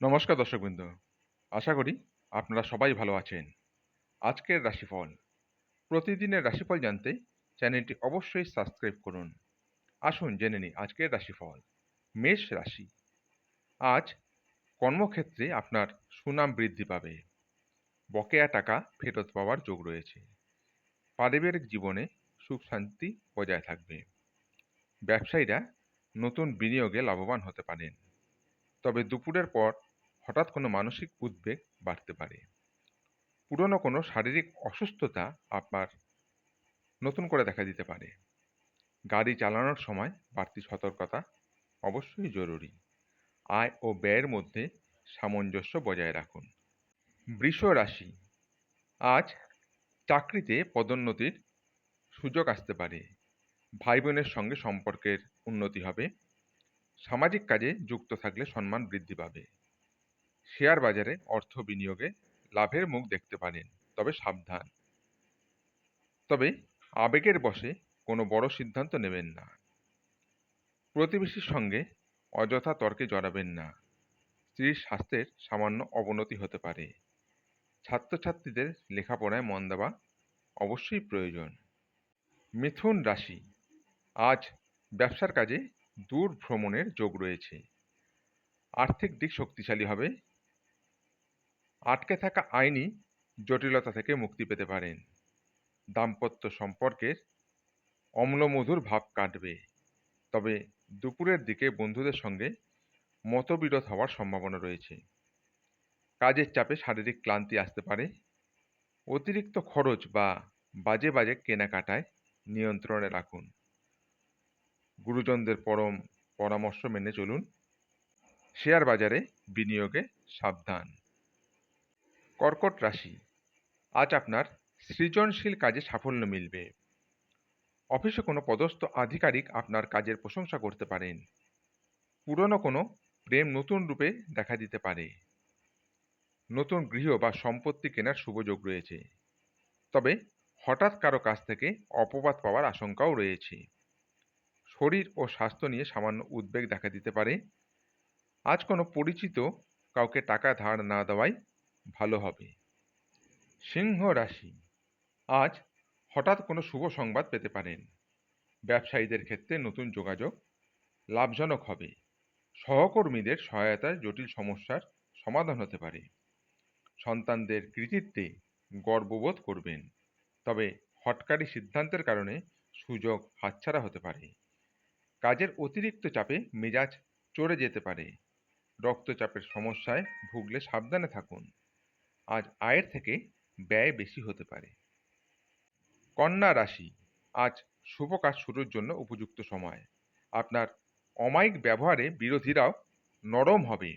নমস্কার দর্শকবৃন্দ, আশা করি আপনারা সবাই ভালো আছেন। আজকের রাশিফল, প্রতিদিনের রাশিফল জানতে চ্যানেলটি অবশ্যই সাবস্ক্রাইব করুন। আসুন জেনে নিই আজকের রাশিফল। মেষ রাশি, আজ কর্মক্ষেত্রে আপনার সুনাম বৃদ্ধি পাবে। বকেয়া টাকা ফেরত পাওয়ার যোগ রয়েছে। পারিবারিক জীবনে সুখ শান্তি বজায় থাকবে। ব্যবসায়ীরা নতুন বিনিয়োগে লাভবান হতে পারেন, তবে দুপুরের পর হঠাৎ কোনো মানসিক উদ্বেগ বাড়তে পারে। পুরনো কোনো শারীরিক অসুস্থতা আপনার নতুন করে দেখা দিতে পারে। গাড়ি চালানোর সময় বাড়তি সতর্কতা অবশ্যই জরুরি। আয় ও ব্যয়ের মধ্যে সামঞ্জস্য বজায় রাখুন। বৃষ রাশি, আজ চাকরিতে পদোন্নতির সুযোগ আসতে পারে। ভাই বোনের সঙ্গে সম্পর্কের উন্নতি হবে। সামাজিক কাজে যুক্ত থাকলে সম্মান বৃদ্ধি পাবে। শেয়ার বাজারে অর্থ বিনিয়োগে লাভের মুখ দেখতে পারেন, তবে সাবধান। তবে আবেগের বশে কোনো বড় সিদ্ধান্ত নেবেন না। প্রতিবেশীর সঙ্গে অযথা তর্কে জড়াবেন না। স্ত্রীর স্বাস্থ্যের সামান্য অবনতি হতে পারে। ছাত্রছাত্রীদের লেখাপড়ায় মন দেওয়া অবশ্যই প্রয়োজন। মিথুন রাশি, আজ ব্যবসার কাজে দূর ভ্রমণের যোগ রয়েছে। আর্থিক দিক শক্তিশালী হবে। আটকে থাকা আইনি জটিলতা থেকে মুক্তি পেতে পারেন। দাম্পত্য সম্পর্কের অম্লমধুর ভাব কাটবে। তবে দুপুরের দিকে বন্ধুদের সঙ্গে মতবিরোধ হওয়ার সম্ভাবনা রয়েছে। কাজের চাপে শারীরিক ক্লান্তি আসতে পারে। অতিরিক্ত খরচ বা বাজে বাজে কেনাকাটায় নিয়ন্ত্রণে রাখুন। গুরুজনদের পরম পরামর্শ মেনে চলুন। শেয়ার বাজারে বিনিয়োগে সাবধান। কর্কট রাশি, আজ আপনার সৃজনশীল কাজে সাফল্য মিলবে। অফিসে কোনো পদস্থ আধিকারিক আপনার কাজের প্রশংসা করতে পারেন। পুরনো কোনো প্রেম নতুন রূপে দেখা দিতে পারে। নতুন গৃহ বা সম্পত্তি কেনার শুভ যোগ রয়েছে। তবে হঠাৎ কারো কাছ থেকে অপবাদ পাওয়ার আশঙ্কাও রয়েছে। শরীর ও স্বাস্থ্য নিয়ে সামান্য উদ্বেগ দেখা দিতে পারে। আজ কোনো পরিচিত কাউকে টাকা ধার না দেওয়াই ভালো হবে। সিংহ রাশি, আজ হঠাৎ কোনো শুভ সংবাদ পেতে পারেন। ব্যবসায়ীদের ক্ষেত্রে নতুন যোগাযোগ লাভজনক হবে। সহকর্মীদের সহায়তায় জটিল সমস্যার সমাধান হতে পারে। সন্তানদের কৃতিত্বে গর্ববোধ করবেন। তবে হঠকারী সিদ্ধান্তের কারণে সুযোগ হাতছাড়া হতে পারে। কাজের অতিরিক্ত চাপে মেজাজ চড়ে যেতে পারে। রক্তচাপের সমস্যায় ভুগলে সাবধানে থাকুন। আজ আয়ের থেকে ব্যয় বেশি হতে পারে। কন্যা রাশি, আজ শুভ কাজ শুরুর জন্য উপযুক্ত সময়। আপনার অমায়িক ব্যবহারে বিরোধীরাও নরম হবে।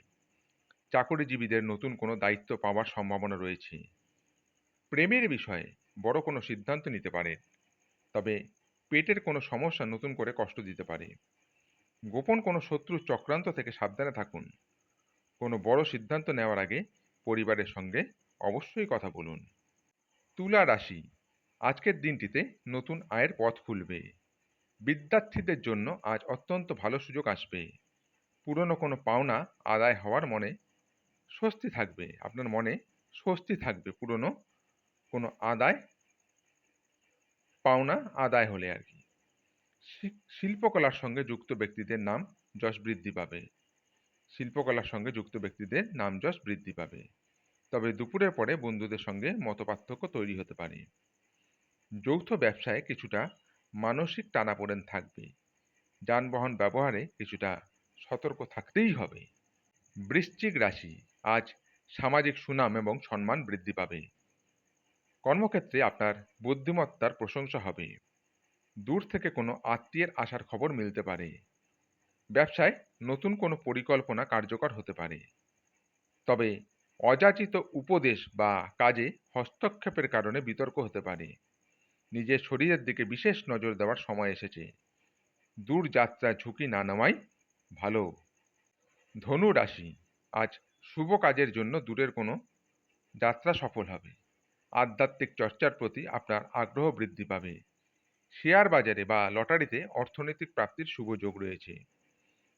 চাকরিজীবীদের নতুন কোনো দায়িত্ব পাওয়ার সম্ভাবনা রয়েছে। প্রেমের বিষয়ে বড় কোনো সিদ্ধান্ত নিতে পারেন, তবে পেটের কোনো সমস্যা নতুন করে কষ্ট দিতে পারে। গোপন কোনো শত্রুর চক্রান্ত থেকে সাবধানে থাকুন। কোনো বড় সিদ্ধান্ত নেওয়ার আগে পরিবারের সঙ্গে অবশ্যই কথা বলুন। তুলা রাশি, আজকের দিনটিতে নতুন আয়ের পথ খুলবে। বিদ্যার্থীদের জন্য আজ অত্যন্ত ভালো সুযোগ আসবে। পুরনো কোনো পাওনা আদায় হওয়ার মনে স্বস্তি থাকবে। আপনার মনে স্বস্তি থাকবে পুরনো কোনো পাওনা আদায় হলে আর কি। শিল্পকলার সঙ্গে যুক্ত ব্যক্তিদের নাম যশ বৃদ্ধি পাবে। শিল্পকলার সঙ্গে যুক্ত ব্যক্তিদের নাম যশ বৃদ্ধি পাবে। তবে দুপুরের পরে বন্ধুদের সঙ্গে মতপার্থক্য তৈরি হতে পারে। যৌথ ব্যবসায় কিছুটা মানসিক টানাপোড়েন থাকবে। যানবাহন ব্যবহারে কিছুটা সতর্ক থাকতেই হবে। বৃশ্চিক রাশি, আজ সামাজিক সুনাম এবং সম্মান বৃদ্ধি পাবে। কর্মক্ষেত্রে আপনার বুদ্ধিমত্তার প্রশংসা হবে। দূর থেকে কোনো আত্মীয়ের আসার খবর মিলতে পারে। ব্যবসায় নতুন কোনো পরিকল্পনা কার্যকর হতে পারে। তবে অযাচিত উপদেশ বা কাজে হস্তক্ষেপের কারণে বিতর্ক হতে পারে। নিজের শরীরের দিকে বিশেষ নজর দেওয়ার সময় এসেছে। দূর যাত্রায় ঝুঁকি না নেওয়াই ভালো। ধনু রাশি, আজ শুভ কাজের জন্য দূরের কোনো যাত্রা সফল হবে। আধ্যাত্মিক চর্চার প্রতি আপনার আগ্রহ বৃদ্ধি পাবে। শেয়ার বাজারে বা লটারিতে অর্থনৈতিক প্রাপ্তির শুভ যোগ রয়েছে।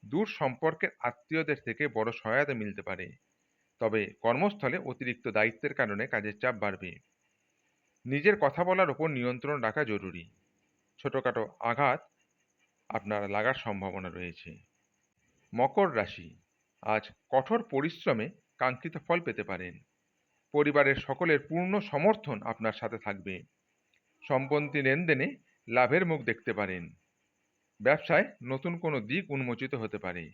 দূর সম্পর্কের আত্মীয়দের থেকে বড় সহায়তা মিলতে পারে। তবে কর্মস্থলে অতিরিক্ত দায়িত্বের কারণে কাজের চাপ বাড়বে। নিজের কথা বলার ওপর নিয়ন্ত্রণ রাখা জরুরি। ছোটখাটো আঘাত আপনার লাগার সম্ভাবনা রয়েছে। মকর রাশি, আজ কঠোর পরিশ্রমে কাঙ্ক্ষিত ফল পেতে পারেন। পরিবারের সকলের পূর্ণ সমর্থন আপনার সাথে থাকবে। সম্পত্তি লেনদেনে লাভের মুখ দেখতে পারেন। ব্যবসায় নতুন কোনো দিক উন্মোচিত হতে পারে।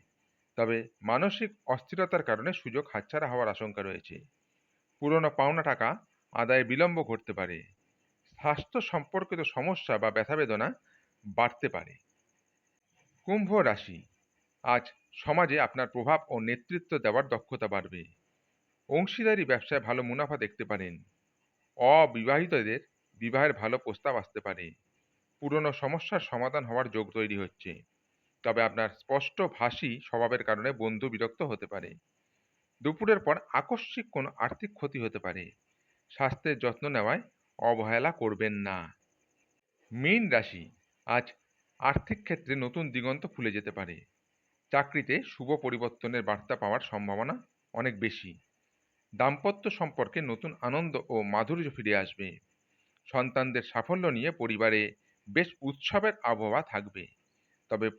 তবে মানসিক অস্থিরতার কারণে সুযোগ হাতছাড়া হওয়ার আশঙ্কা রয়েছে। পুরনো পাওনা টাকা আদায়ে বিলম্ব ঘটতে পারে। স্বাস্থ্য সম্পর্কিত সমস্যা বা ব্যথা বেদনা বাড়তে পারে। কুম্ভ রাশি, আজ সমাজে আপনার প্রভাব ও নেতৃত্ব দেওয়ার দক্ষতা বাড়বে। অংশীদারি ব্যবসায় ভালো মুনাফা দেখতে পারেন। অবিবাহিতদের বিবাহের ভালো প্রস্তাব আসতে পারে। পুরনো সমস্যার সমাধান হওয়ার যোগ তৈরি হচ্ছে। তবে আপনার স্পষ্টভাষী স্বভাবের কারণে বন্ধু বিরক্ত হতে পারে। দুপুরের পর আকস্মিক কোনো আর্থিক ক্ষতি হতে পারে। স্বাস্থ্যের যত্ন নেওয়ায় অবহেলা করবেন না। মীন রাশি, আজ আর্থিক ক্ষেত্রে নতুন দিগন্ত খুলে যেতে পারে। চাকরিতে শুভ পরিবর্তনের বার্তা পাওয়ার সম্ভাবনা অনেক বেশি। দাম্পত্য সম্পর্কে নতুন আনন্দ ও মাধুর্য ফিরে আসবে। সন্তানদের সাফল্য নিয়ে পরিবারে বেশ উৎসবের আবহাওয়া থাকবে। তবে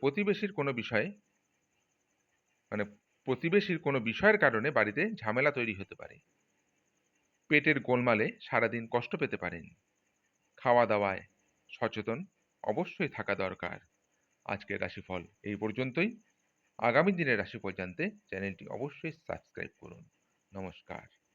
মানে প্রতিবেশীর কোনো বিষয়ের কারণে বাড়িতে ঝামেলা তৈরি হতে পারে। পেটের গোলমালে সারাদিন কষ্ট পেতে পারেন। খাওয়া দাওয়ায় সচেতন অবশ্যই থাকা দরকার। আজকের রাশিফল এই পর্যন্তই। আগামী দিনের রাশিফল জানতে চ্যানেলটি অবশ্যই সাবস্ক্রাইব করুন। নমস্কার।